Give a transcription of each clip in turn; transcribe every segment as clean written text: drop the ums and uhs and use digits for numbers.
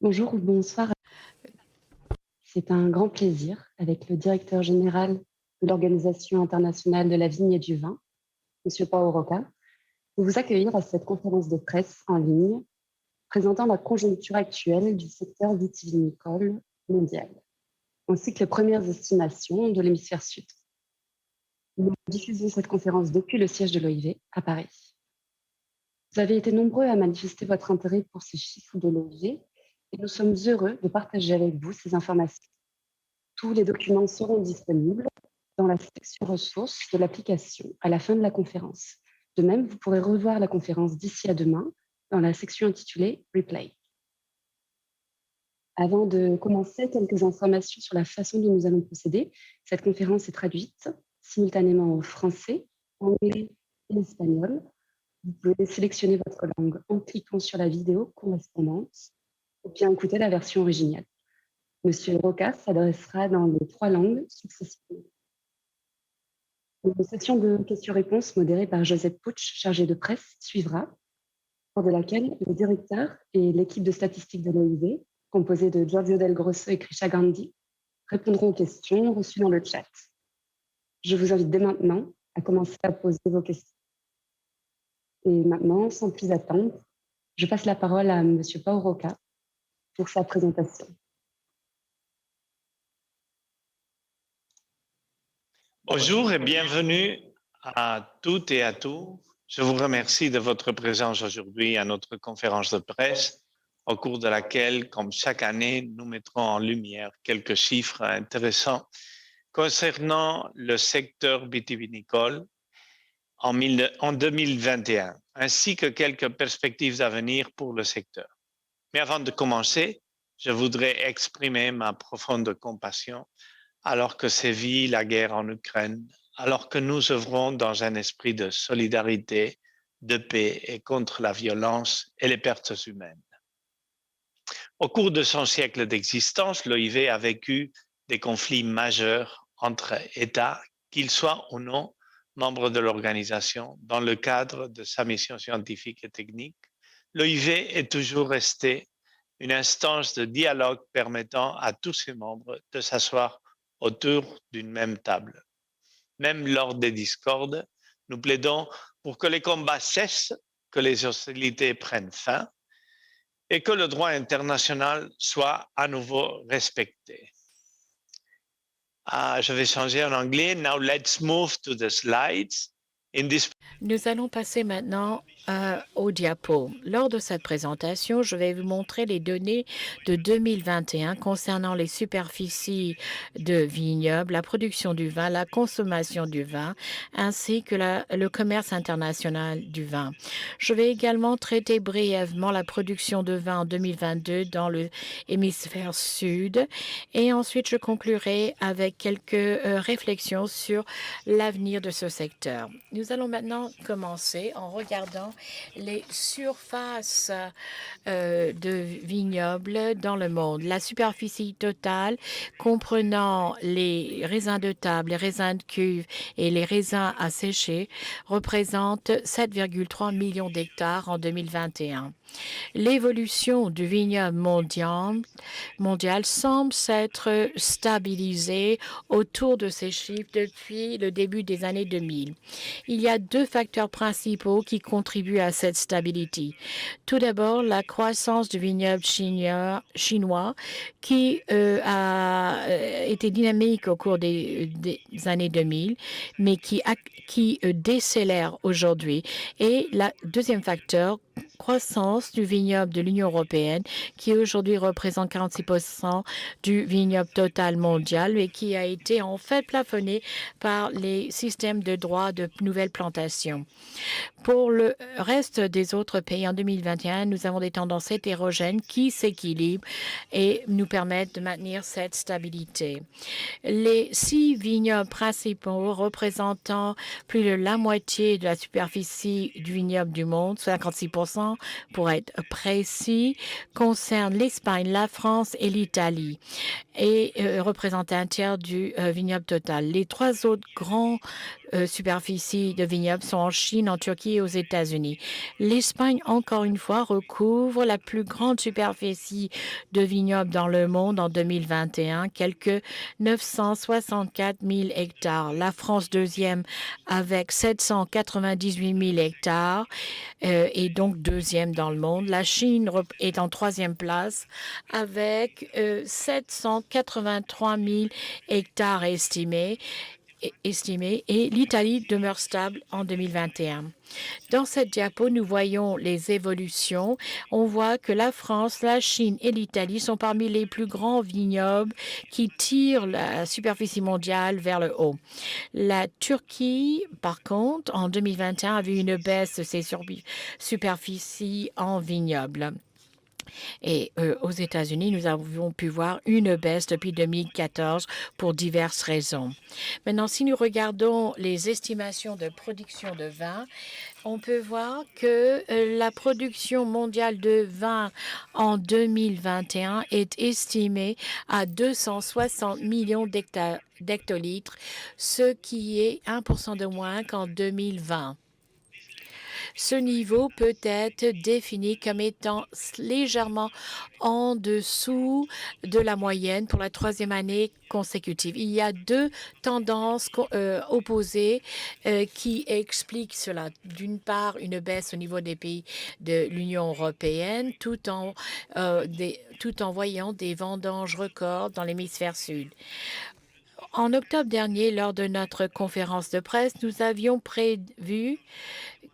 Bonjour ou bonsoir. C'est un grand plaisir, avec le directeur général de l'Organisation internationale de la vigne et du vin, M. Paolo Rocca, de vous accueillir à cette conférence de presse en ligne présentant la conjoncture actuelle du secteur vitivinicole mondial, ainsi que les premières estimations de l'hémisphère sud. Nous diffusons cette conférence depuis le siège de l'OIV à Paris. Vous avez été nombreux à manifester votre intérêt pour ces chiffres de l'OIV et nous sommes heureux de partager avec vous ces informations. Tous les documents seront disponibles dans la section ressources de l'application à la fin de la conférence. De même, vous pourrez revoir la conférence d'ici à demain dans la section intitulée Replay. Avant de commencer, quelques informations sur la façon dont nous allons procéder. Cette conférence est traduite simultanément en français, anglais et espagnol. Vous pouvez sélectionner votre langue en cliquant sur la vidéo correspondante ou bien écouter la version originale. Monsieur Rocca s'adressera dans les 3 langues successivement. Une session de questions-réponses modérée par Josette Pucci, chargée de presse, suivra, au cours de laquelle le directeur et l'équipe de statistiques de l'OIV, composée de Giorgio Del Grosso et Krisha Gandhi, répondront aux questions reçues dans le chat. Je vous invite dès maintenant à commencer à poser vos questions. Et maintenant, sans plus attendre, je passe la parole à Monsieur Paolo Rocca pour sa présentation. Bonjour et bienvenue à toutes et à tous. Je vous remercie de votre présence aujourd'hui à notre conférence de presse, au cours de laquelle, comme chaque année, nous mettrons en lumière quelques chiffres intéressants concernant le secteur vitivinicole en 2021, ainsi que quelques perspectives d'avenir pour le secteur. Mais avant de commencer, je voudrais exprimer ma profonde compassion alors que sévit la guerre en Ukraine, alors que nous œuvrons dans un esprit de solidarité, de paix et contre la violence et les pertes humaines. Au cours de son siècle d'existence, l'OIV a vécu des conflits majeurs entre États, qu'ils soient ou non membres de l'organisation, dans le cadre de sa mission scientifique et technique. L'OIV est toujours resté une instance de dialogue permettant à tous ses membres de s'asseoir autour d'une même table. Même lors des discordes, nous plaidons pour que les combats cessent, que les hostilités prennent fin et que le droit international soit à nouveau respecté. Je vais changer en anglais. Now let's move to the slides. Nous allons passer maintenant au diapo. Lors de cette présentation, je vais vous montrer les données de 2021 concernant les superficies de vignobles, la production du vin, la consommation du vin, ainsi que le commerce international du vin. Je vais également traiter brièvement la production de vin en 2022 dans le hémisphère sud et ensuite je conclurai avec quelques réflexions sur l'avenir de ce secteur. Nous allons maintenant commencer en regardant les surfaces de vignobles dans le monde. La superficie totale comprenant les raisins de table, les raisins de cuve et les raisins à sécher représente 7,3 millions d'hectares en 2021. L'évolution du vignoble mondial semble s'être stabilisée autour de ces chiffres depuis le début des années 2000. Il y a 2 facteurs principaux qui contribuent à cette stabilité. Tout d'abord, la croissance du vignoble chinois qui a été dynamique au cours des années 2000, mais qui décélère aujourd'hui. Et le deuxième facteur, croissance du vignoble de l'Union européenne, qui aujourd'hui représente 46% du vignoble total mondial et qui a été en fait plafonné par les systèmes de droit de nouvelles plantations. Pour le reste des autres pays, en 2021, nous avons des tendances hétérogènes qui s'équilibrent et nous permettent de maintenir cette stabilité. Les 6 vignobles principaux représentant plus de la moitié de la superficie du vignoble du monde, 56% pour être précis, concernent l'Espagne, la France et l'Italie et représentent un tiers du vignoble total. Les 3 autres grands superficies de vignobles sont en Chine, en Turquie et aux États-Unis. L'Espagne, encore une fois, recouvre la plus grande superficie de vignobles dans le monde en 2021, quelques 964 000 hectares. La France, deuxième, avec 798 000 hectares, et donc deuxième dans le monde. La Chine est en troisième place avec 783 000 hectares estimés et l'Italie demeure stable en 2021. Dans cette diapo, nous voyons les évolutions. On voit que la France, la Chine et l'Italie sont parmi les plus grands vignobles qui tirent la superficie mondiale vers le haut. La Turquie, par contre, en 2021, a vu une baisse de ses superficies en vignobles. Et aux États-Unis, nous avons pu voir une baisse depuis 2014 pour diverses raisons. Maintenant, si nous regardons les estimations de production de vin, on peut voir que la production mondiale de vin en 2021 est estimée à 260 millions d'hectolitres, ce qui est 1% de moins qu'en 2020. Ce niveau peut être défini comme étant légèrement en dessous de la moyenne pour la troisième année consécutive. Il y a deux tendances opposées qui expliquent cela. D'une part, une baisse au niveau des pays de l'Union européenne, tout en voyant des vendanges records dans l'hémisphère sud. En octobre dernier, lors de notre conférence de presse, nous avions prévu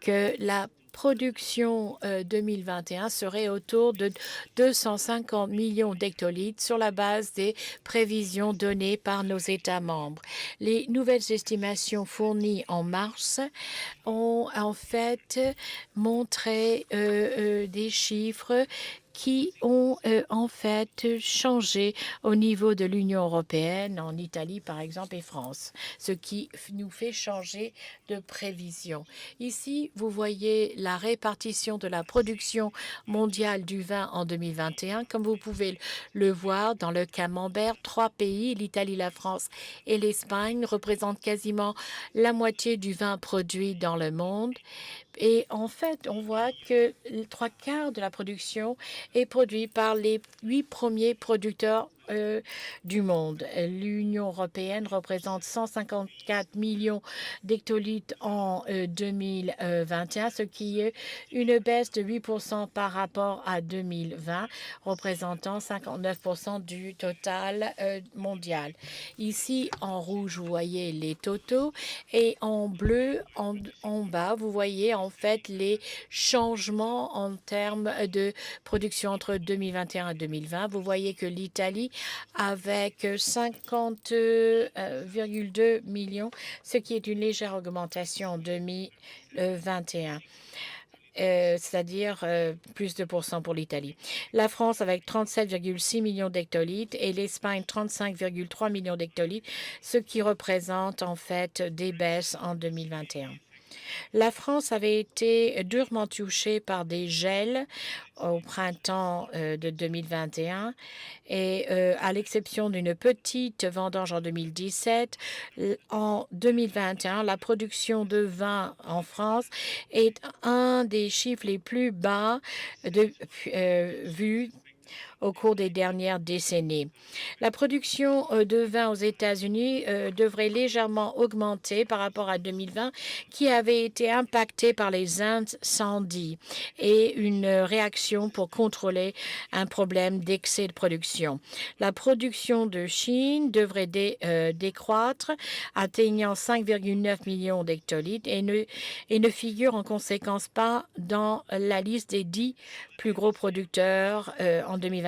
que la production 2021 serait autour de 250 millions d'hectolitres sur la base des prévisions données par nos États membres. Les nouvelles estimations fournies en mars ont en fait montré des chiffres qui ont en fait changé au niveau de l'Union européenne, en Italie par exemple et France, ce qui nous fait changer de prévision. Ici, vous voyez la répartition de la production mondiale du vin en 2021. Comme vous pouvez le voir dans le camembert, 3 pays, l'Italie, la France et l'Espagne, représentent quasiment la moitié du vin produit dans le monde. Et en fait, on voit que 3/4 de la production est produite par les 8 premiers producteurs du monde. L'Union européenne représente 154 millions d'hectolitres en 2021, ce qui est une baisse de 8% par rapport à 2020, représentant 59% du total mondial. Ici, en rouge, vous voyez les totaux et en bleu, en bas, vous voyez en fait les changements en termes de production entre 2021 et 2020. Vous voyez que l'Italie avec 50,2 millions, ce qui est une légère augmentation en 2021. C'est-à-dire plus de % pour l'Italie. La France avec 37,6 millions d'hectolitres et l'Espagne 35,3 millions d'hectolitres, ce qui représente en fait des baisses en 2021. La France avait été durement touchée par des gels au printemps de 2021 et à l'exception d'une petite vendange en 2017, en 2021, la production de vin en France est un des chiffres les plus bas vus au cours des dernières décennies. La production de vin aux États-Unis devrait légèrement augmenter par rapport à 2020, qui avait été impacté par les incendies et une réaction pour contrôler un problème d'excès de production. La production de Chine devrait décroître, atteignant 5,9 millions d'hectolitres et ne figure en conséquence pas dans la liste des 10 plus gros producteurs en 2021.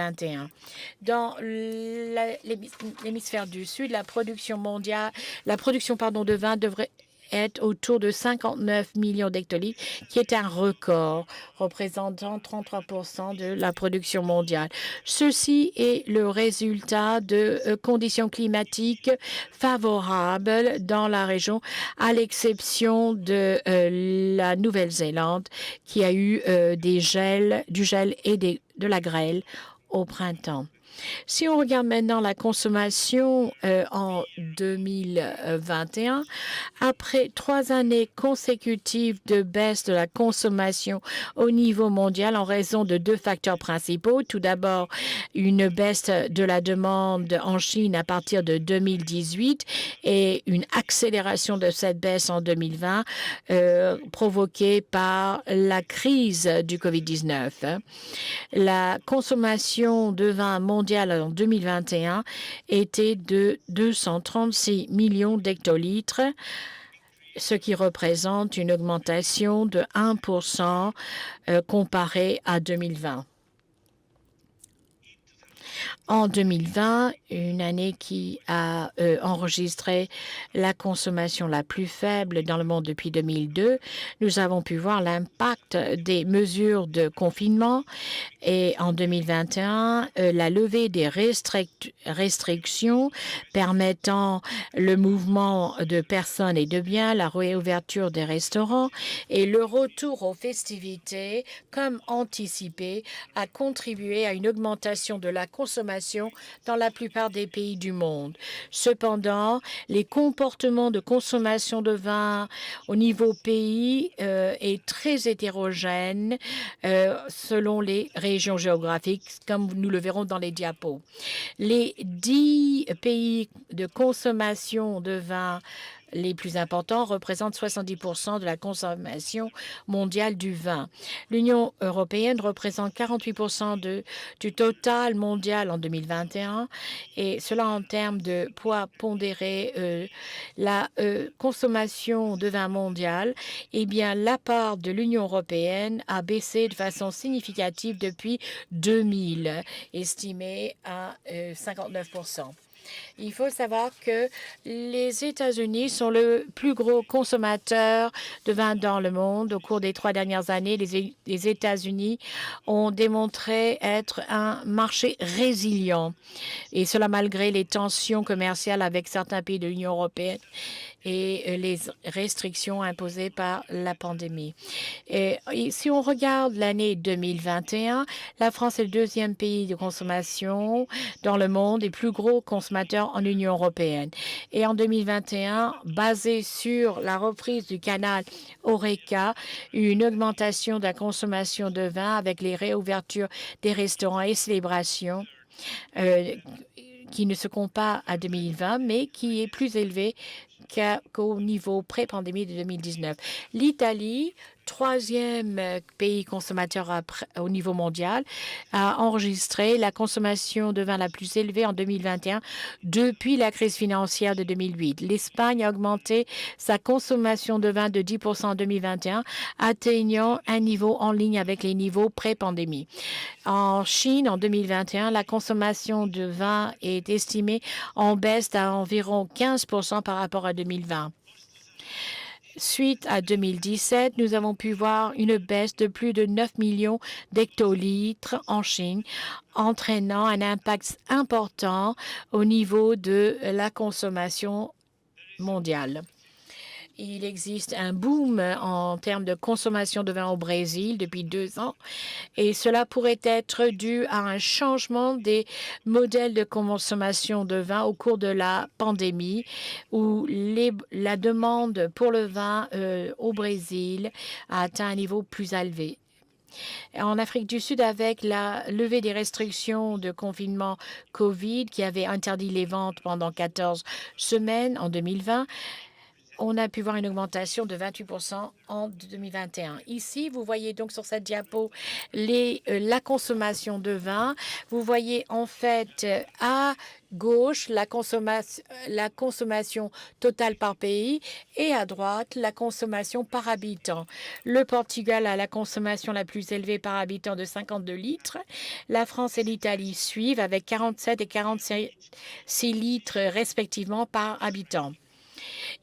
Dans l'hémisphère du Sud, la production de vin devrait être autour de 59 millions d'hectolitres, qui est un record, représentant 33% de la production mondiale. Ceci est le résultat de conditions climatiques favorables dans la région, à l'exception de la Nouvelle-Zélande, qui a eu du gel et de la grêle au printemps. Si on regarde maintenant la consommation en 2021, après 3 années consécutives de baisse de la consommation au niveau mondial en raison de 2 facteurs principaux. Tout d'abord, une baisse de la demande en Chine à partir de 2018 et une accélération de cette baisse en 2020 provoquée par la crise du COVID-19. La consommation de vin mondiale en 2021 était de 236 millions d'hectolitres, ce qui représente une augmentation de 1% comparé à 2020. En 2020, une année qui a enregistré la consommation la plus faible dans le monde depuis 2002, nous avons pu voir l'impact des mesures de confinement et en 2021, la levée des restrictions permettant le mouvement de personnes et de biens, la réouverture des restaurants et le retour aux festivités, comme anticipé, a contribué à une augmentation de la consommation dans la plupart des pays du monde. Cependant, les comportements de consommation de vin au niveau pays est très hétérogène selon les régions géographiques, comme nous le verrons dans les diapos. Les 10 pays de consommation de vin les plus importants représentent 70% de la consommation mondiale du vin. L'Union européenne représente 48% du total mondial en 2021 et cela en termes de poids pondéré, la consommation de vin mondial, eh bien la part de l'Union européenne a baissé de façon significative depuis 2000, estimée à 59%. Il faut savoir que les États-Unis sont le plus gros consommateur de vin dans le monde. Au cours des 3 dernières années, les États-Unis ont démontré être un marché résilient, et cela malgré les tensions commerciales avec certains pays de l'Union européenne et les restrictions imposées par la pandémie. Et si on regarde l'année 2021, la France est le 2e pays de consommation dans le monde et plus gros consommateur en Union européenne. Et en 2021, basé sur la reprise du canal Horeca, une augmentation de la consommation de vin avec les réouvertures des restaurants et célébrations qui ne se compte pas à 2020, mais qui est plus élevé qu'au niveau pré-pandémie de 2019. L'Italie, 3e pays consommateur au niveau mondial, a enregistré la consommation de vin la plus élevée en 2021 depuis la crise financière de 2008. L'Espagne a augmenté sa consommation de vin de 10% en 2021, atteignant un niveau en ligne avec les niveaux pré-pandémie. En Chine, en 2021, la consommation de vin est estimée en baisse à environ 15% par rapport à 2020. Suite à 2017, nous avons pu voir une baisse de plus de 9 millions d'hectolitres en Chine, entraînant un impact important au niveau de la consommation mondiale. Il existe un boom en termes de consommation de vin au Brésil depuis 2 ans et cela pourrait être dû à un changement des modèles de consommation de vin au cours de la pandémie où la demande pour le vin au Brésil a atteint un niveau plus élevé. En Afrique du Sud, avec la levée des restrictions de confinement COVID qui avait interdit les ventes pendant 14 semaines en 2020, on a pu voir une augmentation de 28% en 2021. Ici, vous voyez donc sur cette diapo la consommation de vin. Vous voyez en fait à gauche la consommation totale par pays et à droite la consommation par habitant. Le Portugal a la consommation la plus élevée par habitant de 52 litres. La France et l'Italie suivent avec 47 et 46 litres respectivement par habitant.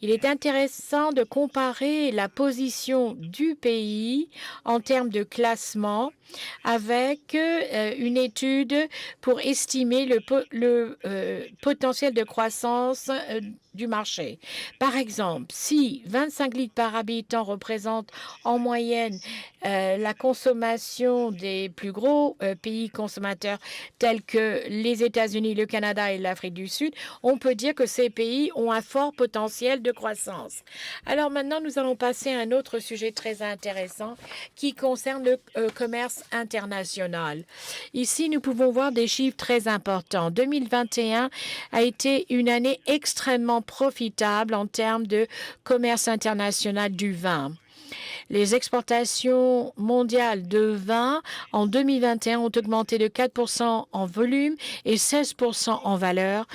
Il est intéressant de comparer la position du pays en termes de classement avec une étude pour estimer le potentiel de croissance du marché. Par exemple, si 25 litres par habitant représente en moyenne la consommation des plus gros pays consommateurs tels que les États-Unis, le Canada et l'Afrique du Sud, on peut dire que ces pays ont un fort potentiel de croissance. Alors maintenant, nous allons passer à un autre sujet très intéressant qui concerne le commerce international. Ici, nous pouvons voir des chiffres très importants. 2021 a été une année extrêmement profitable en termes de commerce international du vin. Les exportations mondiales de vin en 2021 ont augmenté de 4% en volume et 16% en valeur,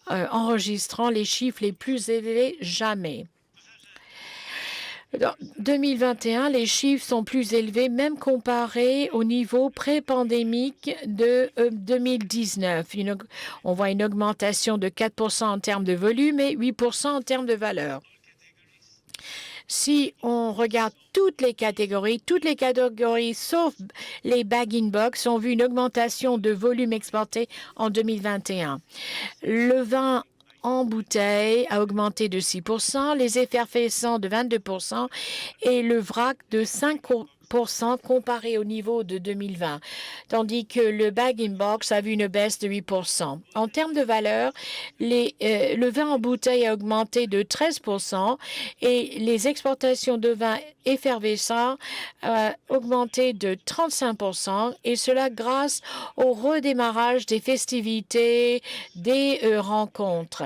enregistrant les chiffres les plus élevés jamais. En 2021, les chiffres sont plus élevés, même comparés au niveau pré-pandémique de 2019. On voit une augmentation de 4% en termes de volume et 8% en termes de valeur. Si on regarde toutes les catégories sauf les bag-in-box ont vu une augmentation de volume exporté en 2021. Le vin en bouteille a augmenté de 6%, les effervescents de 22% et le vrac de 5% comparé au niveau de 2020, tandis que le bag-in-box a vu une baisse de 8%. En termes de valeur, le vin en bouteille a augmenté de 13% et les exportations de vin effervescents ont augmenté de 35%, et cela grâce au redémarrage des festivités, des rencontres.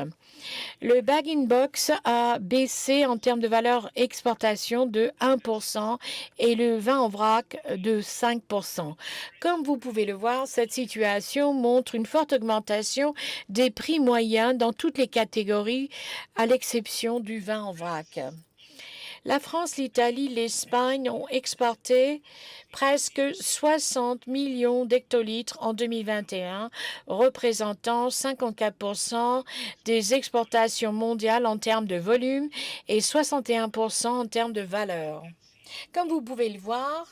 Le bag-in-box a baissé en termes de valeur exportation de 1% et le vin en vrac de 5%. Comme vous pouvez le voir, cette situation montre une forte augmentation des prix moyens dans toutes les catégories, à l'exception du vin en vrac. La France, l'Italie, l'Espagne ont exporté presque 60 millions d'hectolitres en 2021, représentant 54% des exportations mondiales en termes de volume et 61% en termes de valeur. Comme vous pouvez le voir,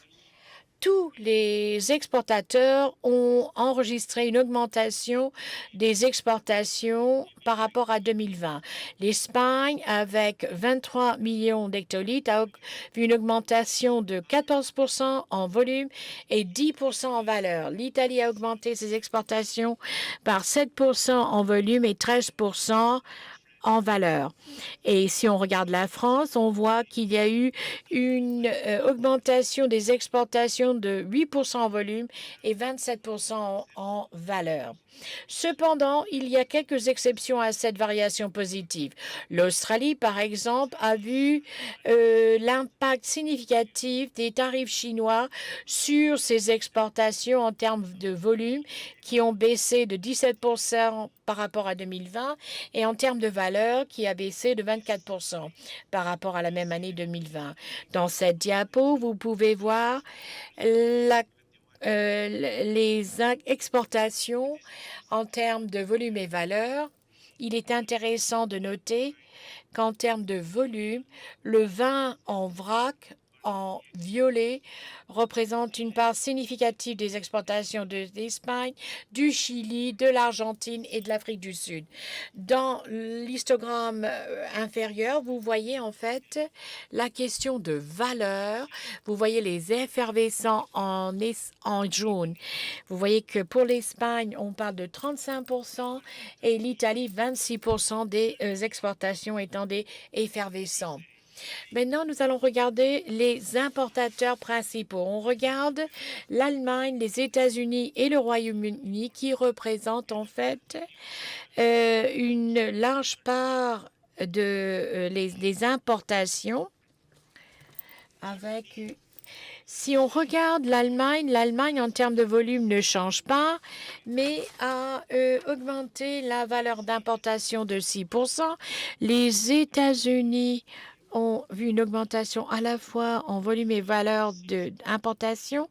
tous les exportateurs ont enregistré une augmentation des exportations par rapport à 2020. L'Espagne, avec 23 millions d'hectolitres, a vu une augmentation de 14% en volume et 10% en valeur. L'Italie a augmenté ses exportations par 7% en volume et 13% en valeur. Et si on regarde la France, on voit qu'il y a eu une augmentation des exportations de 8% en volume et 27% en valeur. Cependant, il y a quelques exceptions à cette variation positive. L'Australie, par exemple, a vu l'impact significatif des tarifs chinois sur ses exportations en termes de volume, qui ont baissé de 17% par rapport à 2020 et en termes de valeur qui a baissé de 24% par rapport à la même année 2020. Dans cette diapo, vous pouvez voir les exportations en termes de volume et valeur. Il est intéressant de noter qu'en termes de volume, le vin en vrac en violet représente une part significative des exportations de l'Espagne, du Chili, de l'Argentine et de l'Afrique du Sud. Dans l'histogramme inférieur, vous voyez en fait la question de valeur. Vous voyez les effervescents en jaune. Vous voyez que pour l'Espagne, on parle de 35% et l'Italie, 26% des exportations étant des effervescents. Maintenant, nous allons regarder les importateurs principaux. On regarde l'Allemagne, les États-Unis et le Royaume-Uni qui représentent en fait une large part des importations. Si on regarde l'Allemagne en termes de volume ne change pas, mais a augmenté la valeur d'importation de 6%. Les États-Unis ont vu une augmentation à la fois en volume et valeur d'importation,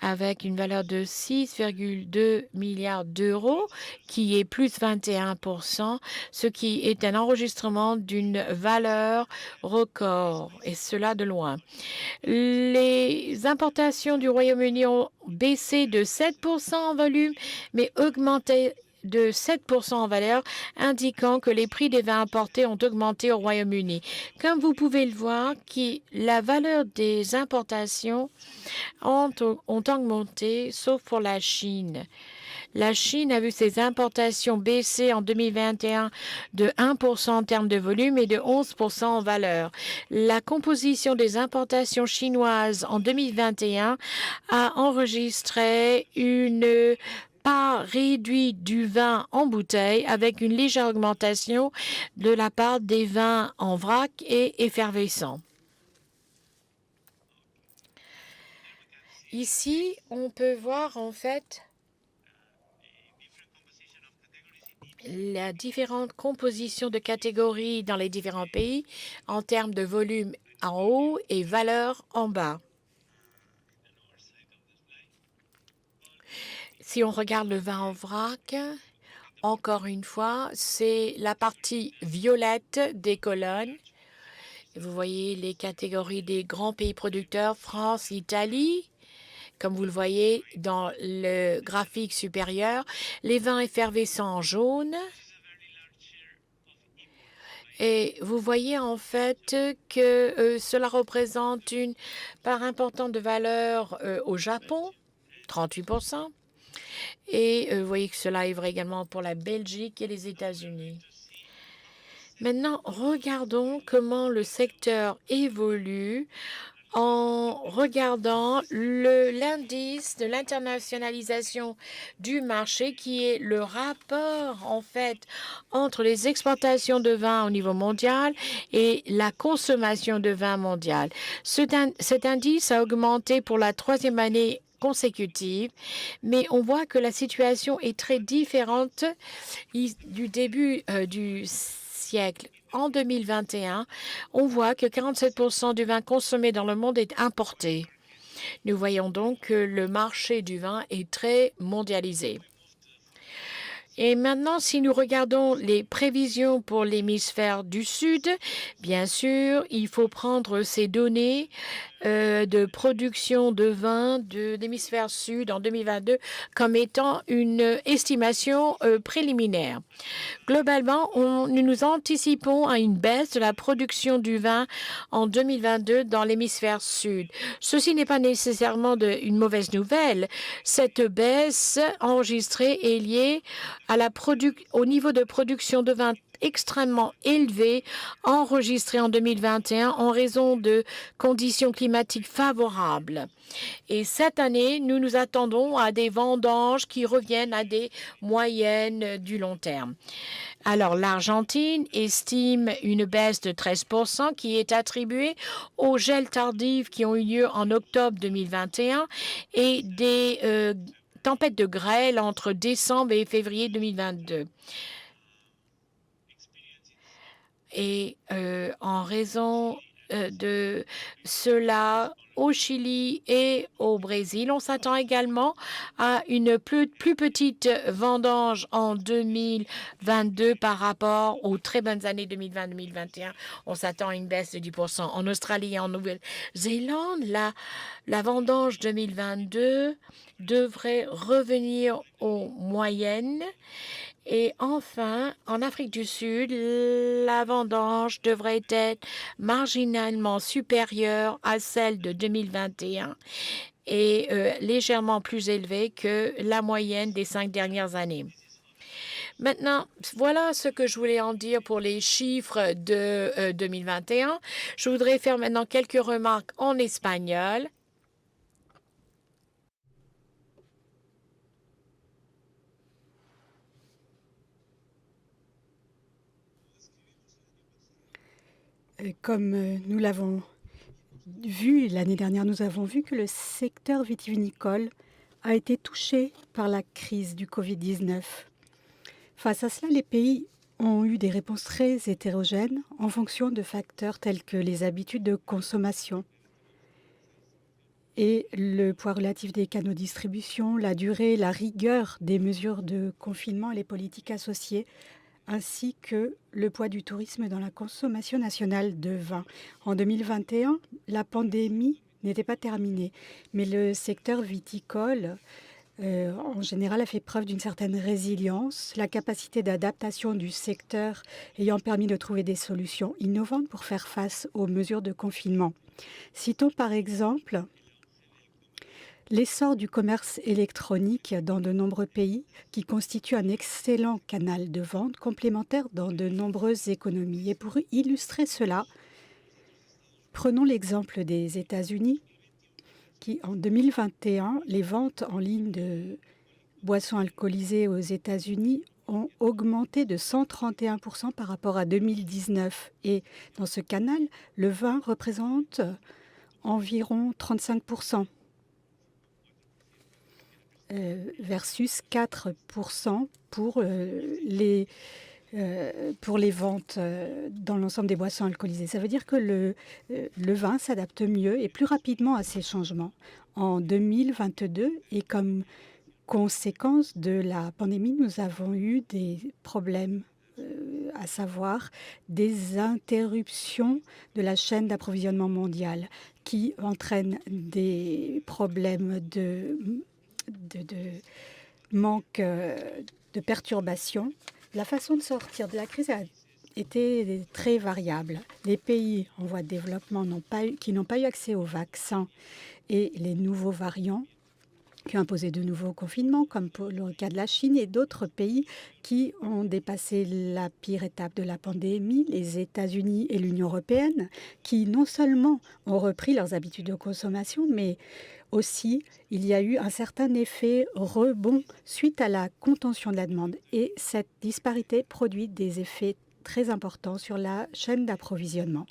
avec une valeur de 6,2 milliards d'euros, qui est plus 21%, ce qui est un enregistrement d'une valeur record, et cela de loin. Les importations du Royaume-Uni ont baissé de 7% en volume, mais augmenté de 7% en valeur, indiquant que les prix des vins importés ont augmenté au Royaume-Uni. Comme vous pouvez le voir, la valeur des importations ont augmenté, sauf pour la Chine. La Chine a vu ses importations baisser en 2021 de 1% en termes de volume et de 11% en valeur. La composition des importations chinoises en 2021 a enregistré une part réduite du vin en bouteille avec une légère augmentation de la part des vins en vrac et effervescents. Ici, on peut voir en fait la différente composition de catégories dans les différents pays en termes de volume en haut et valeur en bas. Si on regarde le vin en vrac, encore une fois, c'est la partie violette des colonnes. Vous voyez les catégories des grands pays producteurs, France, Italie. Comme vous le voyez dans le graphique supérieur, les vins effervescents en jaune. Et vous voyez en fait que cela représente une part importante de valeur au Japon, 38%. Et vous voyez que cela est vrai également pour la Belgique et les États-Unis. Maintenant, regardons comment le secteur évolue en regardant l'indice de l'internationalisation du marché, qui est le rapport en fait entre les exportations de vin au niveau mondial et la consommation de vin mondial. Cet indice a augmenté pour la 3e année consécutive, mais on voit que la situation est très différente du début du siècle. En 2021, on voit que 47% du vin consommé dans le monde est importé. Nous voyons donc que le marché du vin est très mondialisé. Et maintenant, si nous regardons les prévisions pour l'hémisphère du Sud, bien sûr, il faut prendre ces données de production de vin de l'hémisphère sud en 2022 comme étant une estimation préliminaire. Globalement, nous anticipons à une baisse de la production du vin en 2022 dans l'hémisphère sud. Ceci n'est pas nécessairement une mauvaise nouvelle. Cette baisse enregistrée est liée à au niveau de production de vin extrêmement élevé enregistré en 2021 en raison de conditions climatiques favorables. Et cette année, nous nous attendons à des vendanges qui reviennent à des moyennes du long terme. Alors, l'Argentine estime une baisse de 13% qui est attribuée aux gels tardifs qui ont eu lieu en octobre 2021 et des tempêtes de grêle entre décembre et février 2022. Et en raison de cela, au Chili et au Brésil, on s'attend également à une plus petite vendange en 2022 par rapport aux très bonnes années 2020-2021. On s'attend à une baisse de 10%. En Australie et en Nouvelle-Zélande, la vendange 2022 devrait revenir aux moyennes. Et enfin, en Afrique du Sud, la vendange devrait être marginalement supérieure à celle de 2021 et légèrement plus élevée que la moyenne des 5 dernières années. Maintenant, voilà ce que je voulais en dire pour les chiffres de 2021. Je voudrais faire maintenant quelques remarques en espagnol. Comme nous l'avons vu l'année dernière, nous avons vu que le secteur vitivinicole a été touché par la crise du Covid-19. Face à cela, les pays ont eu des réponses très hétérogènes en fonction de facteurs tels que les habitudes de consommation et le poids relatif des canaux de distribution, la durée, la rigueur des mesures de confinement et les politiques associées, ainsi que le poids du tourisme dans la consommation nationale de vin. En 2021, la pandémie n'était pas terminée, mais le secteur viticole en général, a fait preuve d'une certaine résilience, la capacité d'adaptation du secteur ayant permis de trouver des solutions innovantes pour faire face aux mesures de confinement. Citons par exemple l'essor du commerce électronique dans de nombreux pays qui constitue un excellent canal de vente complémentaire dans de nombreuses économies. Et pour illustrer cela, prenons l'exemple des États-Unis qui, en 2021, les ventes en ligne de boissons alcoolisées aux États-Unis ont augmenté de 131% par rapport à 2019. Et dans ce canal, le vin représente environ 35%. Versus 4% pour les ventes dans l'ensemble des boissons alcoolisées. Ça veut dire que le vin s'adapte mieux et plus rapidement à ces changements. En 2022, et comme conséquence de la pandémie, nous avons eu des problèmes, à savoir des interruptions de la chaîne d'approvisionnement mondiale qui entraînent des problèmes de manque de perturbations. La façon de sortir de la crise a été très variable. Les pays en voie de développement qui n'ont pas eu accès aux vaccins et les nouveaux variants qui ont imposé de nouveaux confinements, comme pour le cas de la Chine, et d'autres pays qui ont dépassé la pire étape de la pandémie, les États-Unis et l'Union européenne, qui non seulement ont repris leurs habitudes de consommation, mais aussi, il y a eu un certain effet rebond suite à la contention de la demande. Et cette disparité produit des effets très importants sur la chaîne d'approvisionnement.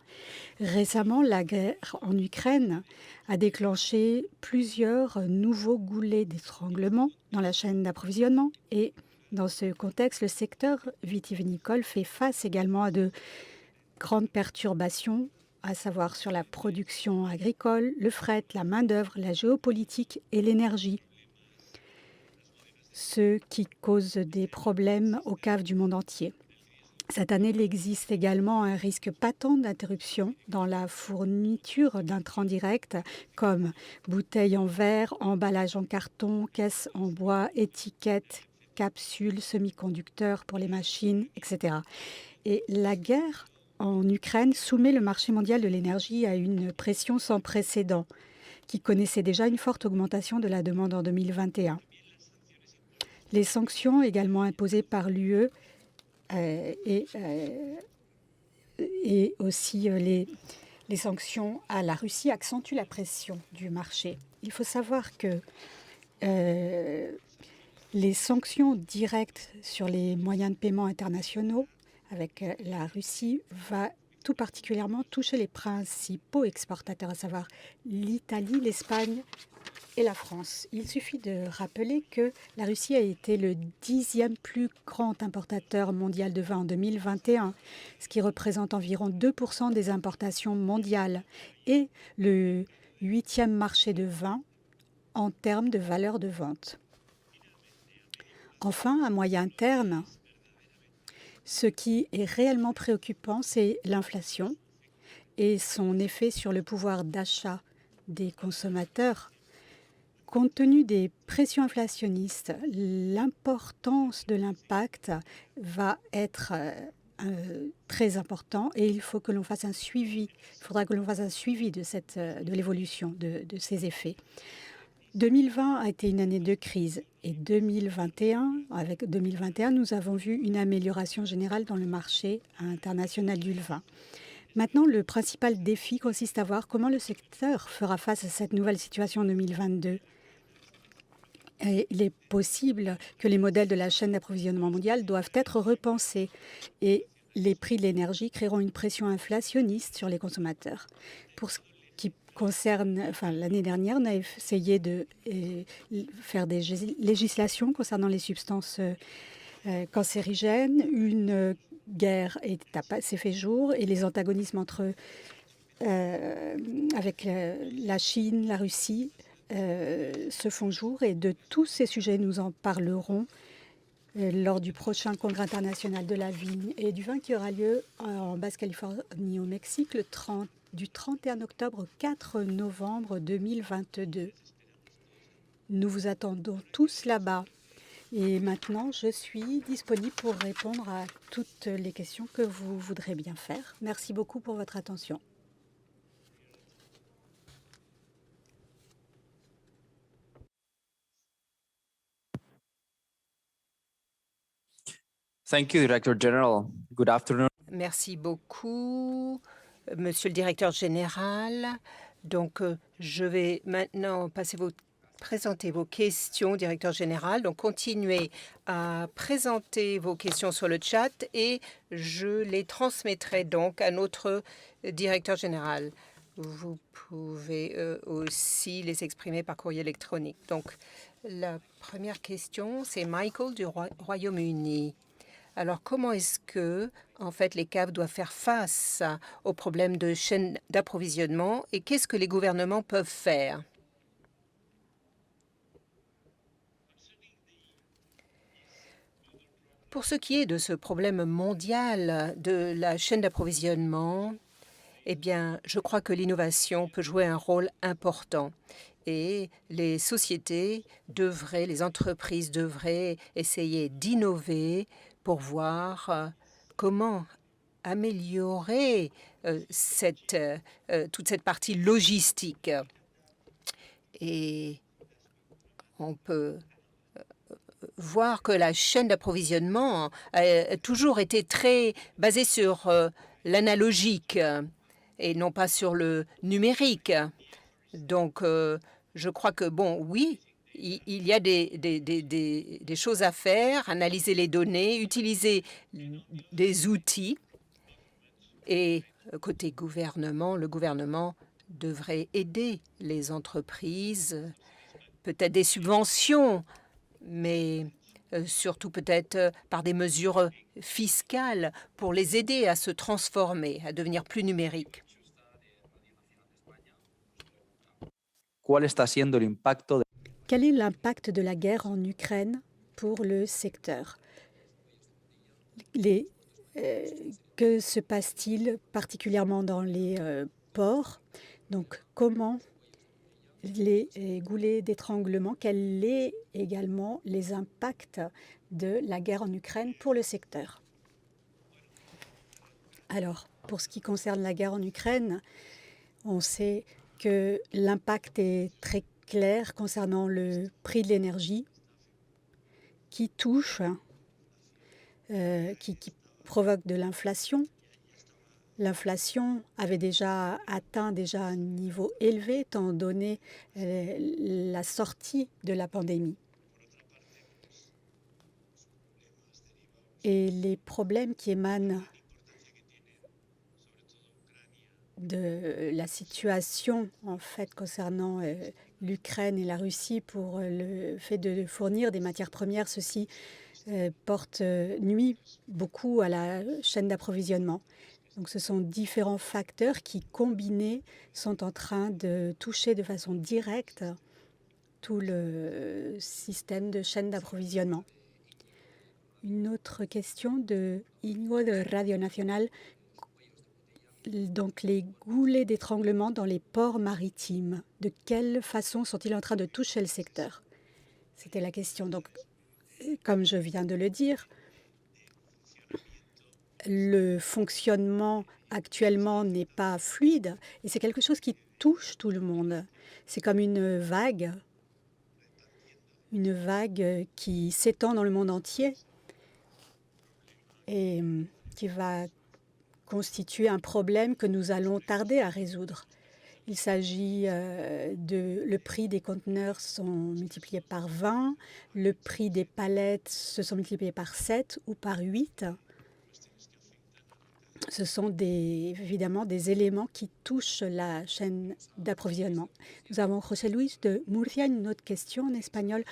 Récemment, la guerre en Ukraine a déclenché plusieurs nouveaux goulets d'étranglement dans la chaîne d'approvisionnement. Et dans ce contexte, le secteur vitivinicole fait face également à de grandes perturbations, à savoir sur la production agricole, le fret, la main-d'œuvre, la géopolitique et l'énergie, ce qui cause des problèmes aux caves du monde entier. Cette année, il existe également un risque patent d'interruption dans la fourniture d'intrants directs comme bouteilles en verre, emballages en carton, caisses en bois, étiquettes, capsules, semi-conducteurs pour les machines, etc. Et la guerre en Ukraine soumet le marché mondial de l'énergie à une pression sans précédent, qui connaissait déjà une forte augmentation de la demande en 2021. Les sanctions également imposées par l'UE et aussi les sanctions à la Russie accentuent la pression du marché. Il faut savoir que les sanctions directes sur les moyens de paiement internationaux avec la Russie va tout particulièrement toucher les principaux exportateurs, à savoir l'Italie, l'Espagne et la France. Il suffit de rappeler que la Russie a été le 10e plus grand importateur mondial de vin en 2021, ce qui représente environ 2% des importations mondiales, et le 8e marché de vin en termes de valeur de vente. Enfin, à moyen terme, ce qui est réellement préoccupant, c'est l'inflation et son effet sur le pouvoir d'achat des consommateurs. Compte tenu des pressions inflationnistes, l'importance de l'impact va être très important et il faut que l'on fasse un suivi. Il faudra que l'on fasse un suivi de l'évolution de ces effets. 2020 a été une année de crise et 2021, nous avons vu une amélioration générale dans le marché international du vin. Maintenant, le principal défi consiste à voir comment le secteur fera face à cette nouvelle situation en 2022. Et il est possible que les modèles de la chaîne d'approvisionnement mondiale doivent être repensés et les prix de l'énergie créeront une pression inflationniste sur les consommateurs. Pour ce qui concerne, l'année dernière, on a essayé de faire des législations concernant les substances cancérigènes. Une guerre s'est fait jour et les antagonismes avec la Chine, la Russie, se font jour, et de tous ces sujets, nous en parlerons lors du prochain congrès international de la vigne et du vin qui aura lieu en Basse-Californie au Mexique du 31 octobre au 4 novembre 2022. Nous vous attendons tous là-bas. Et maintenant, je suis disponible pour répondre à toutes les questions que vous voudrez bien faire. Merci beaucoup pour votre attention. Thank you, Director General. Good afternoon. Merci beaucoup, Monsieur le Directeur général. Donc, je vais maintenant présenter vos questions, Directeur général. Donc, continuez à présenter vos questions sur le chat et je les transmettrai donc à notre Directeur général. Vous pouvez aussi les exprimer par courrier électronique. Donc, la première question, c'est Michael du Royaume-Uni. Alors, comment est-ce que, en fait, les caves doivent faire face aux problèmes de chaîne d'approvisionnement et qu'est-ce que les gouvernements peuvent faire? Pour ce qui est de ce problème mondial de la chaîne d'approvisionnement, eh bien, je crois que l'innovation peut jouer un rôle important. Et les sociétés devraient, les entreprises devraient essayer d'innover pour voir comment améliorer toute cette partie logistique. Et on peut voir que la chaîne d'approvisionnement a toujours été très basée sur l'analogique et non pas sur le numérique. Donc, je crois que, bon, oui, il y a des choses à faire, analyser les données, utiliser des outils. Et côté gouvernement, le gouvernement devrait aider les entreprises, peut-être des subventions, mais surtout peut-être par des mesures fiscales pour les aider à se transformer, à devenir plus numériques. Quel est l'impact de la guerre en Ukraine pour le secteur? Que se passe-t-il particulièrement dans les ports? Donc, comment les goulets d'étranglement, quels sont également les impacts de la guerre en Ukraine pour le secteur? Alors, pour ce qui concerne la guerre en Ukraine, on sait que l'impact est très clair concernant le prix de l'énergie qui touche, qui provoque de l'inflation. L'inflation avait déjà atteint un niveau élevé étant donné la sortie de la pandémie. Et les problèmes qui émanent de la situation en fait concernant l'Ukraine et la Russie pour le fait de fournir des matières premières, ceci porte nuit beaucoup à la chaîne d'approvisionnement. Donc ce sont différents facteurs qui, combinés, sont en train de toucher de façon directe tout le système de chaîne d'approvisionnement. Une autre question de Iñigo de Radio Nacional. Donc les goulets d'étranglement dans les ports maritimes, de quelle façon sont-ils en train de toucher le secteur? C'était la question. Donc, comme je viens de le dire, le fonctionnement actuellement n'est pas fluide et c'est quelque chose qui touche tout le monde. C'est comme une vague qui s'étend dans le monde entier et qui va constituer un problème que nous allons tarder à résoudre. Il s'agit le prix des conteneurs sont multipliés par 20, le prix des palettes se sont multipliés par 7 ou par 8. Ce sont évidemment des éléments qui touchent la chaîne d'approvisionnement. Nous avons José Luis de Murcia, une autre question en espagnol.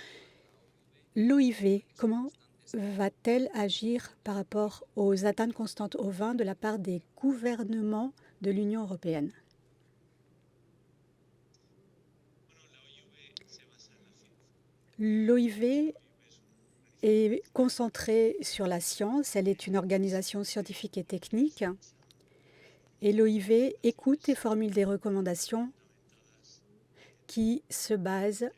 L'OIV, comment va-t-elle agir par rapport aux atteintes constantes au vin de la part des gouvernements de l'Union européenne? L'OIV est concentrée sur la science. Elle est une organisation scientifique et technique. Et l'OIV écoute et formule des recommandations qui se basent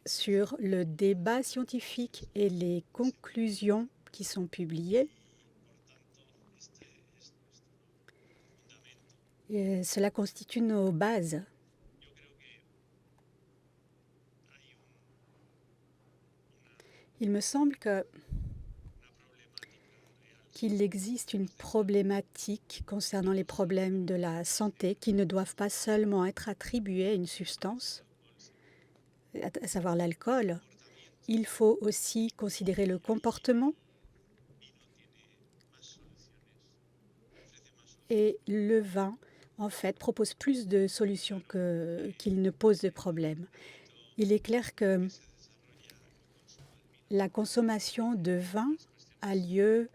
sur le débat scientifique et les conclusions qui sont publiées. Et cela constitue nos bases. Il me semble qu'il existe une problématique concernant les problèmes de la santé qui ne doivent pas seulement être attribués à une substance, à savoir l'alcool. Il faut aussi considérer le comportement. Et le vin, en fait, propose plus de solutions qu'il ne pose de problèmes. Il est clair que la consommation de vin a lieu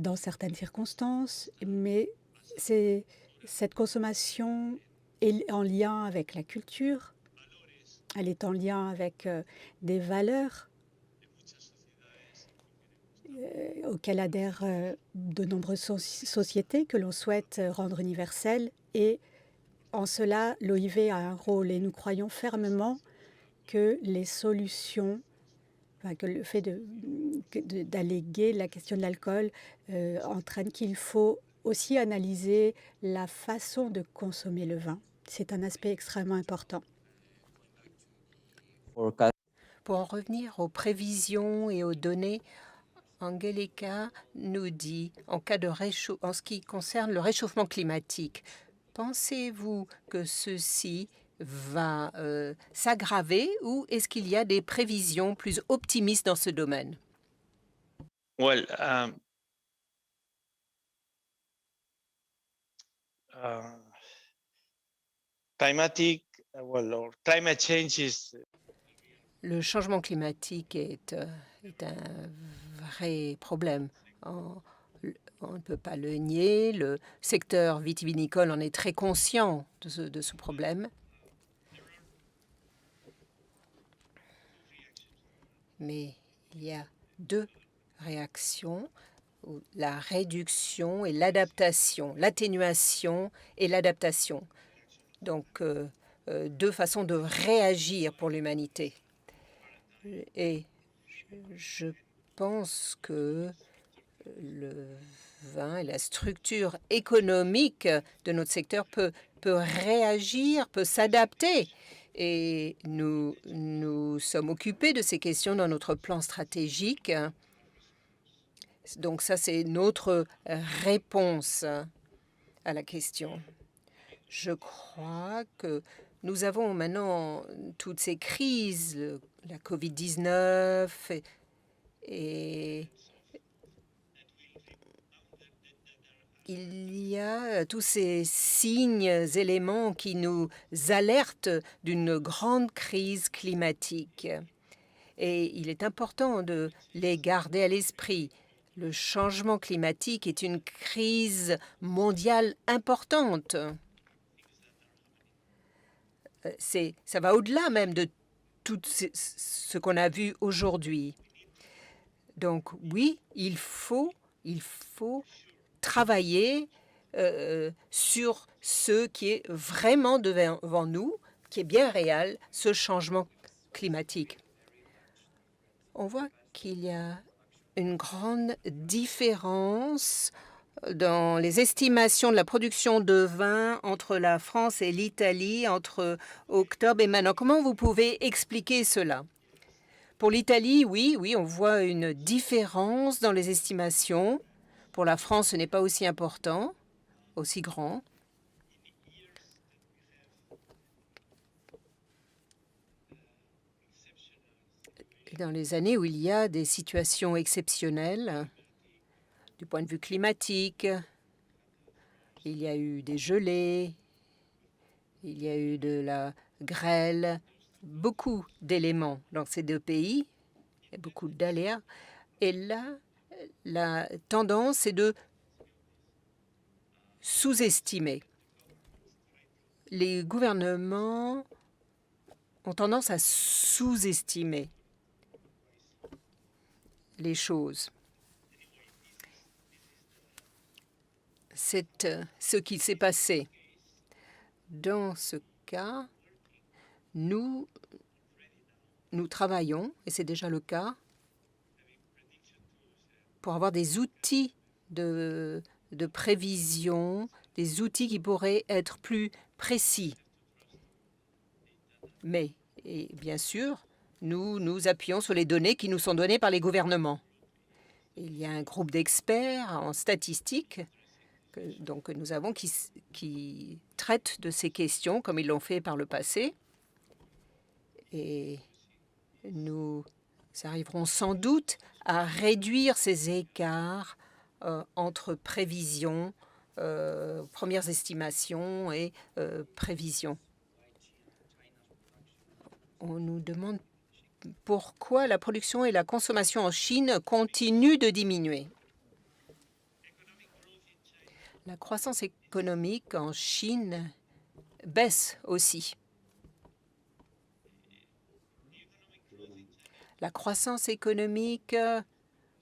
dans certaines circonstances, mais cette consommation est en lien avec la culture, elle est en lien avec des valeurs auxquelles adhèrent de nombreuses sociétés que l'on souhaite rendre universelles. Et en cela, l'OIV a un rôle et nous croyons fermement que les solutions, que le fait d'alléguer la question de l'alcool entraîne qu'il faut aussi analyser la façon de consommer le vin. C'est un aspect extrêmement important. Pour en revenir aux prévisions et aux données, Angelica nous dit, en ce qui concerne le réchauffement climatique, pensez-vous que ceci va s'aggraver ou est-ce qu'il y a des prévisions plus optimistes dans ce domaine? Well, climate change is. Le changement climatique est un vrai problème. On ne peut pas le nier. Le secteur vitivinicole en est très conscient de ce problème. Mais il y a deux réactions, la réduction et l'adaptation, l'atténuation et l'adaptation. Donc, deux façons de réagir pour l'humanité. Et je pense que le vin et la structure économique de notre secteur peut réagir, peut s'adapter. Et nous sommes occupés de ces questions dans notre plan stratégique. Donc ça, c'est notre réponse à la question. Je crois que nous avons maintenant toutes ces crises, la COVID-19 et il y a tous ces signes, éléments qui nous alertent d'une grande crise climatique. Et il est important de les garder à l'esprit. Le changement climatique est une crise mondiale importante. Ça va au-delà même de tout ce qu'on a vu aujourd'hui. Donc oui, il faut travailler sur ce qui est vraiment devant nous, qui est bien réel, ce changement climatique. On voit qu'il y a une grande différence dans les estimations de la production de vin entre la France et l'Italie entre octobre et maintenant. Comment vous pouvez expliquer cela? Pour l'Italie, oui, on voit une différence dans les estimations. Pour la France, ce n'est pas aussi important, aussi grand. Dans les années où il y a des situations exceptionnelles, du point de vue climatique, il y a eu des gelées, il y a eu de la grêle, beaucoup d'éléments dans ces deux pays, il y a beaucoup d'aléas. Et là, la tendance est de sous-estimer. Les gouvernements ont tendance à sous-estimer les choses. C'est ce qui s'est passé. Dans ce cas, nous nous travaillons, et c'est déjà le cas, pour avoir des outils de prévision, des outils qui pourraient être plus précis. Mais, et bien sûr, nous nous appuyons sur les données qui nous sont données par les gouvernements. Il y a un groupe d'experts en statistique que nous avons qui traitent de ces questions comme ils l'ont fait par le passé. Et nous arriverons sans doute à réduire ces écarts entre prévisions, premières estimations et prévisions. On nous demande pourquoi la production et la consommation en Chine continuent de diminuer. La croissance économique en Chine baisse aussi. La croissance économique,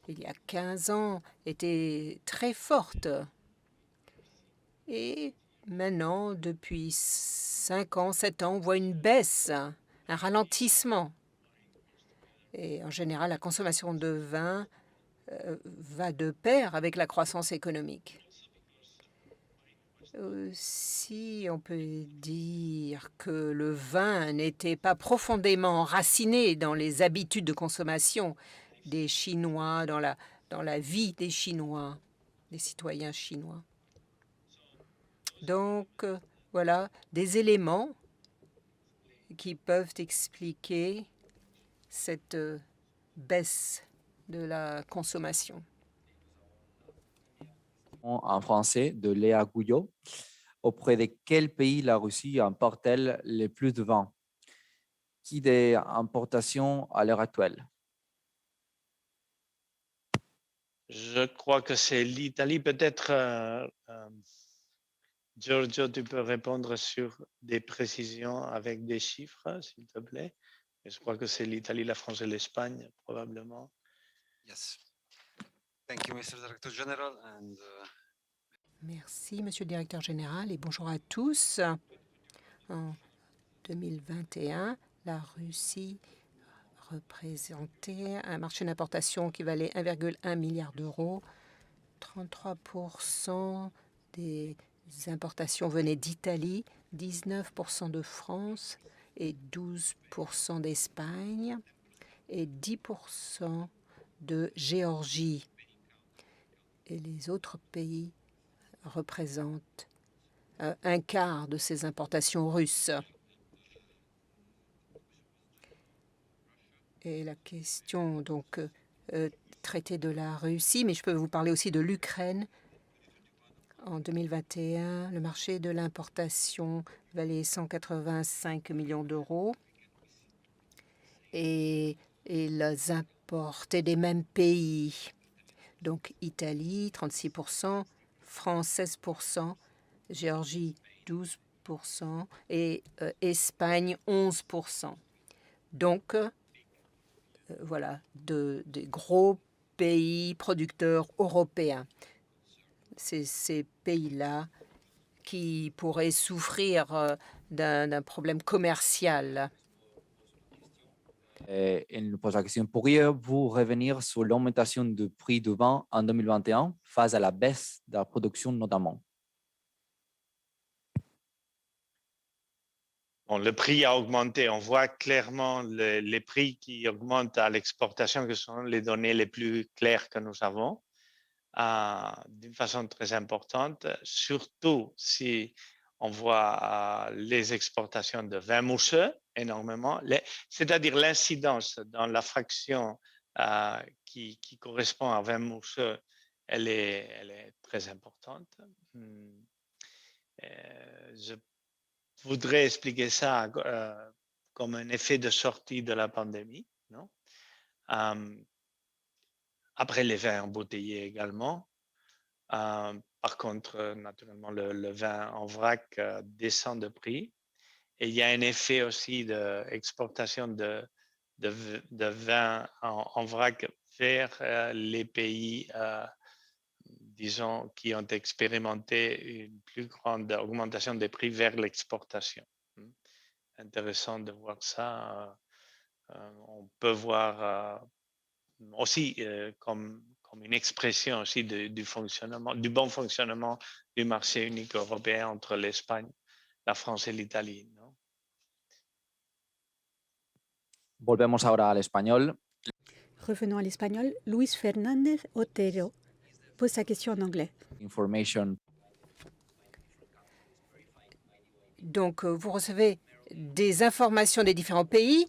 il y a 15 ans, était très forte. Et maintenant, depuis 5 ans, 7 ans, on voit une baisse, un ralentissement. Et en général, la consommation de vin va de pair avec la croissance économique. Si on peut dire que le vin n'était pas profondément enraciné dans les habitudes de consommation des Chinois, dans la vie des Chinois, des citoyens chinois. Donc, voilà des éléments qui peuvent expliquer cette baisse de la consommation. En français de Léa Gouillot. Auprès de quel pays la Russie importe-t-elle le plus de vin? Qui des importations à l'heure actuelle? Je crois que c'est l'Italie. Peut-être, Giorgio, tu peux répondre sur des précisions avec des chiffres, s'il te plaît. Et je crois que c'est l'Italie, la France et l'Espagne, probablement. Yes. Thank you, Mr. Director General. Merci, Monsieur le Directeur Général, et bonjour à tous. En 2021, la Russie représentait un marché d'importation qui valait 1,1 milliard d'euros. 33% des importations venaient d'Italie, 19% de France et 12% d'Espagne et 10% de Géorgie. Et les autres pays représentent un quart de ces importations russes. Et la question, donc, traitée de la Russie, mais je peux vous parler aussi de l'Ukraine. En 2021, le marché de l'importation valait 185 millions d'euros. Et ils importaient des mêmes pays. Donc, Italie, 36%, France, 16%, Géorgie, 12% et Espagne, 11%. Donc, voilà, des gros pays producteurs européens. C'est ces pays-là qui pourraient souffrir d'un problème commercial. Il nous pose la question, pourriez-vous revenir sur l'augmentation du prix du vin en 2021 face à la baisse de la production notamment? Bon, le prix a augmenté. On voit clairement les prix qui augmentent à l'exportation, que sont les données les plus claires que nous avons, d'une façon très importante, surtout si on voit les exportations de vin mousseux énormément, c'est-à-dire l'incidence dans la fraction qui correspond à vin mousseux, elle est très importante. Je voudrais expliquer ça comme un effet de sortie de la pandémie, non? Après les vins embouteillés également. Par contre, naturellement, le vin en vrac descend de prix. Et il y a un effet aussi d'exportation de vin en vrac vers les pays, disons, qui ont expérimenté une plus grande augmentation des prix vers l'exportation. Intéressant de voir ça On peut voir aussi comme une expression aussi du fonctionnement, du bon fonctionnement du marché unique européen entre l'Espagne, la France et l'Italie, ¿no? Volvemos ahora al español. Revenons à l'espagnol. Luis Fernández Otero pose sa question en anglais. Information. Donc, vous recevez des informations des différents pays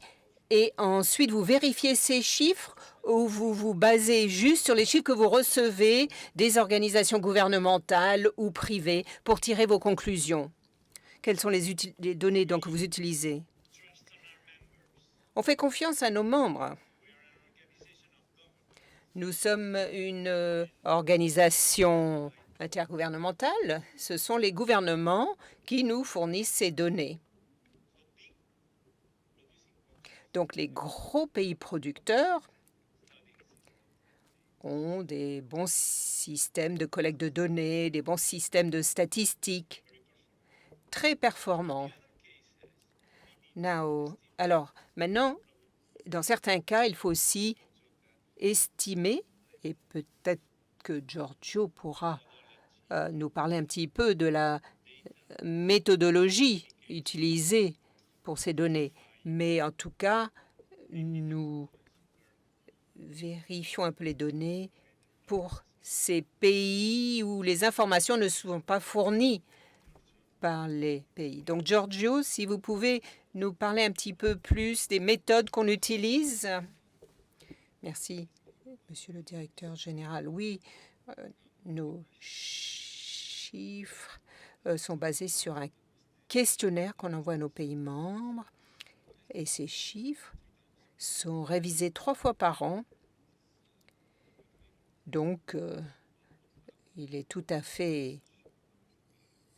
et ensuite vous vérifiez ces chiffres ou vous vous basez juste sur les chiffres que vous recevez des organisations gouvernementales ou privées pour tirer vos conclusions. Quelles sont les données donc, que vous utilisez? On fait confiance à nos membres. Nous sommes une organisation intergouvernementale. Ce sont les gouvernements qui nous fournissent ces données. Donc, les gros pays producteurs ont des bons systèmes de collecte de données, des bons systèmes de statistiques très performants. Alors, maintenant, dans certains cas, il faut aussi estimer, et peut-être que Giorgio pourra nous parler un petit peu de la méthodologie utilisée pour ces données. Mais en tout cas, nous vérifions un peu les données pour ces pays où les informations ne sont pas fournies par les pays. Donc, Giorgio, si vous pouvez nous parler un petit peu plus des méthodes qu'on utilise. Merci, Monsieur le Directeur général. Oui, nos chiffres sont basés sur un questionnaire qu'on envoie à nos pays membres et ces chiffres sont révisés 3 fois par an. Donc, il est tout à fait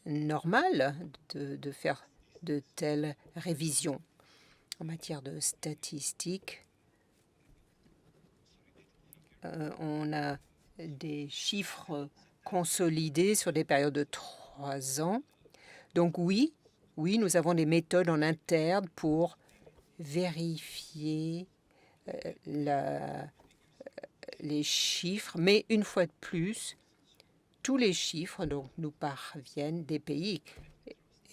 normal de faire de telles révisions. En matière de statistiques, on a des chiffres consolidés sur des périodes de 3 ans. Donc oui, nous avons des méthodes en interne pour vérifier les chiffres, mais une fois de plus, tous les chiffres donc, nous parviennent des pays.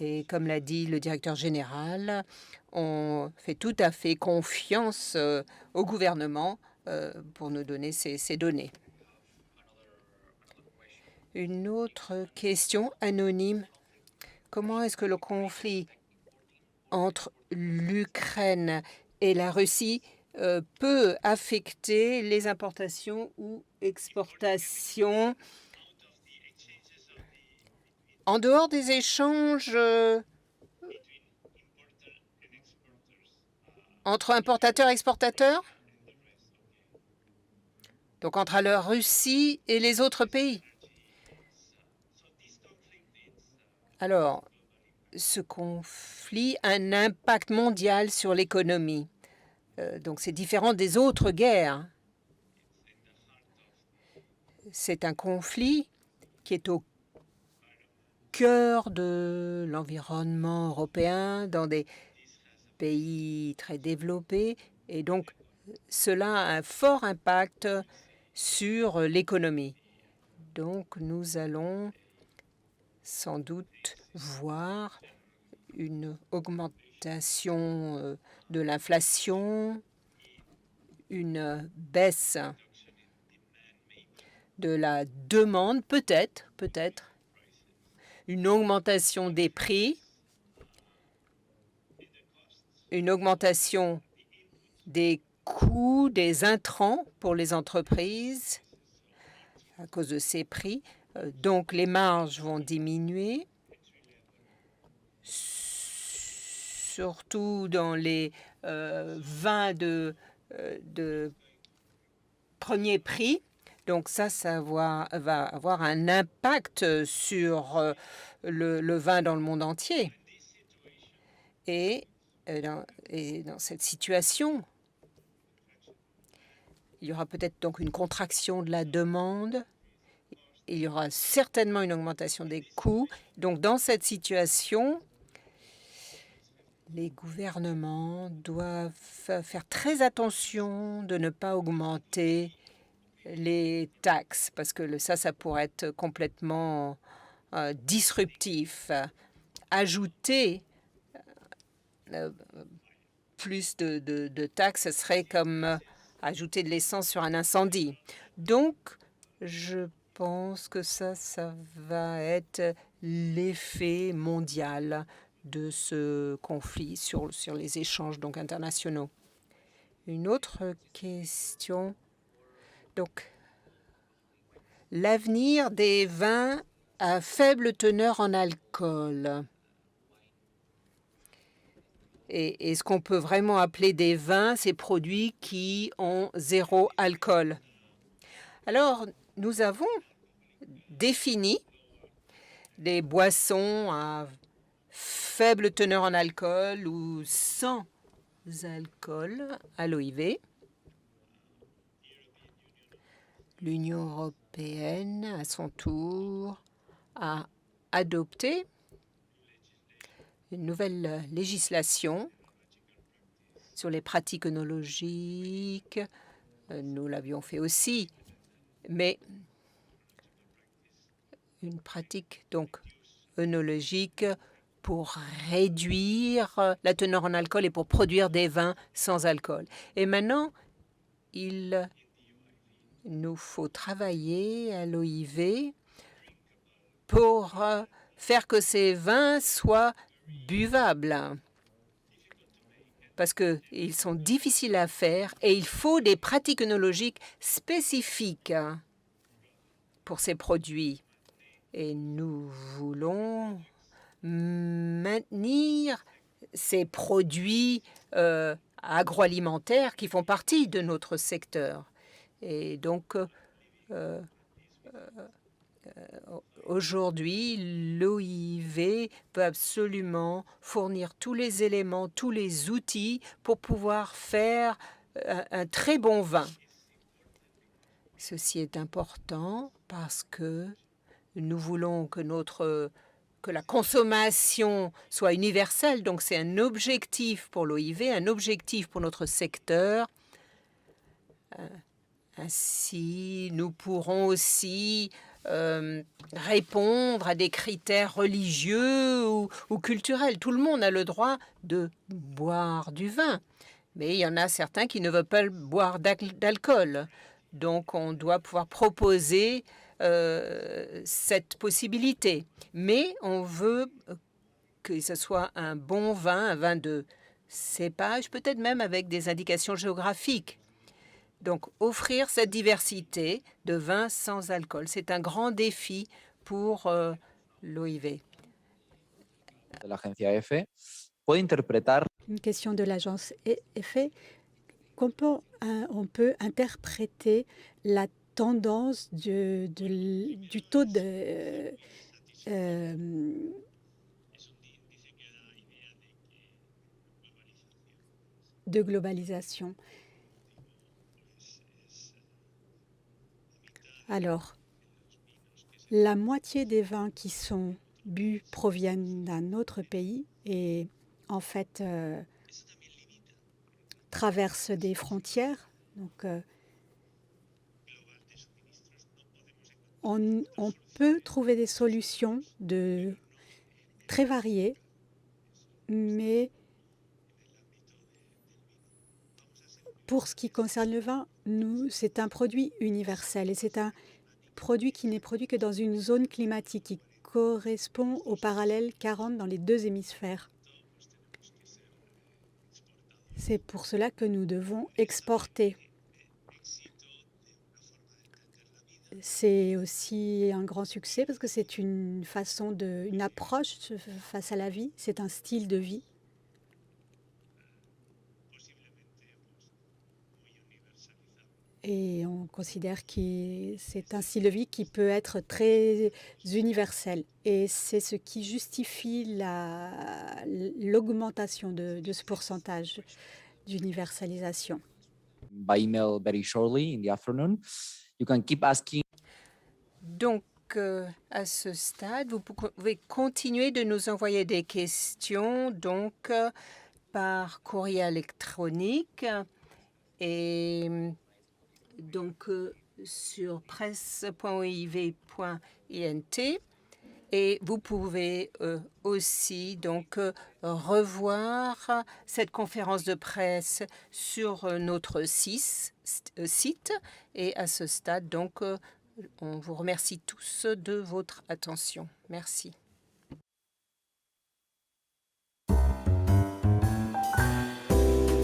Et comme l'a dit le directeur général, on fait tout à fait confiance au gouvernement pour nous donner ces données. Une autre question anonyme. Comment est-ce que le conflit entre l'Ukraine et la Russie peut affecter les importations ou exportations en dehors des échanges entre importateurs et exportateurs? Donc entre la Russie et les autres pays. Alors, ce conflit a un impact mondial sur l'économie. Donc c'est différent des autres guerres. C'est un conflit qui est au cœur de l'environnement européen dans des pays très développés. Et donc, cela a un fort impact sur l'économie. Donc, nous allons sans doute voir une augmentation de l'inflation, une baisse de la demande, peut-être, une augmentation des prix, une augmentation des coûts, des intrants pour les entreprises à cause de ces prix. Donc, les marges vont diminuer, surtout dans les vins de premier prix. Donc, ça va avoir un impact sur le vin dans le monde entier. Et dans cette situation, il y aura peut-être donc une contraction de la demande. Il y aura certainement une augmentation des coûts. Donc, dans cette situation, Les gouvernements doivent faire très attention de ne pas augmenter les taxes, parce que ça pourrait être complètement disruptif. Ajouter plus de taxes, ce serait comme ajouter de l'essence sur un incendie. Donc, je pense que ça va être l'effet mondial de ce conflit sur les échanges donc internationaux. Une autre question. Donc, l'avenir des vins à faible teneur en alcool. Et est-ce qu'on peut vraiment appeler des vins ces produits qui ont 0 alcool? Alors, nous avons défini des boissons à faible teneur en alcool ou sans alcool à l'OIV. L'Union européenne, à son tour, a adopté une nouvelle législation sur les pratiques œnologiques. Nous l'avions fait aussi, mais une pratique donc œnologique pour réduire la teneur en alcool et pour produire des vins sans alcool. Et maintenant, il nous faut travailler à l'OIV pour faire que ces vins soient buvables, parce qu'ils sont difficiles à faire et il faut des pratiques œnologiques spécifiques pour ces produits. Et nous voulons maintenir ces produits agroalimentaires qui font partie de notre secteur. Et donc, aujourd'hui, l'OIV peut absolument fournir tous les éléments, tous les outils pour pouvoir faire un très bon vin. Ceci est important parce que nous voulons que la consommation soit universelle. Donc, c'est un objectif pour l'OIV, un objectif pour notre secteur. Ainsi, nous pourrons aussi répondre à des critères religieux ou culturels. Tout le monde a le droit de boire du vin, mais il y en a certains qui ne veulent pas boire d'alcool. Donc, on doit pouvoir proposer cette possibilité. Mais on veut que ce soit un bon vin, un vin de cépage, peut-être même avec des indications géographiques. Donc, offrir cette diversité de vins sans alcool, c'est un grand défi pour l'OIV. Une question de l'agence EFE. On peut interpréter la tendance du taux de globalisation. Alors, la moitié des vins qui sont bu proviennent d'un autre pays et en fait traversent des frontières. Donc, on peut trouver des solutions très variées, mais pour ce qui concerne le vin, c'est un produit universel et c'est un produit qui n'est produit que dans une zone climatique qui correspond au parallèle 40 dans les deux hémisphères. C'est pour cela que nous devons exporter. C'est aussi un grand succès parce que c'est une approche face à la vie, c'est un style de vie. Et on considère que c'est un style de vie qui peut être très universel. Et c'est ce qui justifie l'augmentation de ce pourcentage d'universalisation. By email very shortly in the afternoon. You can keep asking. Donc, à ce stade, vous pouvez continuer de nous envoyer des questions donc par courrier électronique et donc sur presse.oiv.int. Et vous pouvez aussi donc revoir cette conférence de presse sur notre site. Et à ce stade, donc, on vous remercie tous de votre attention. Merci.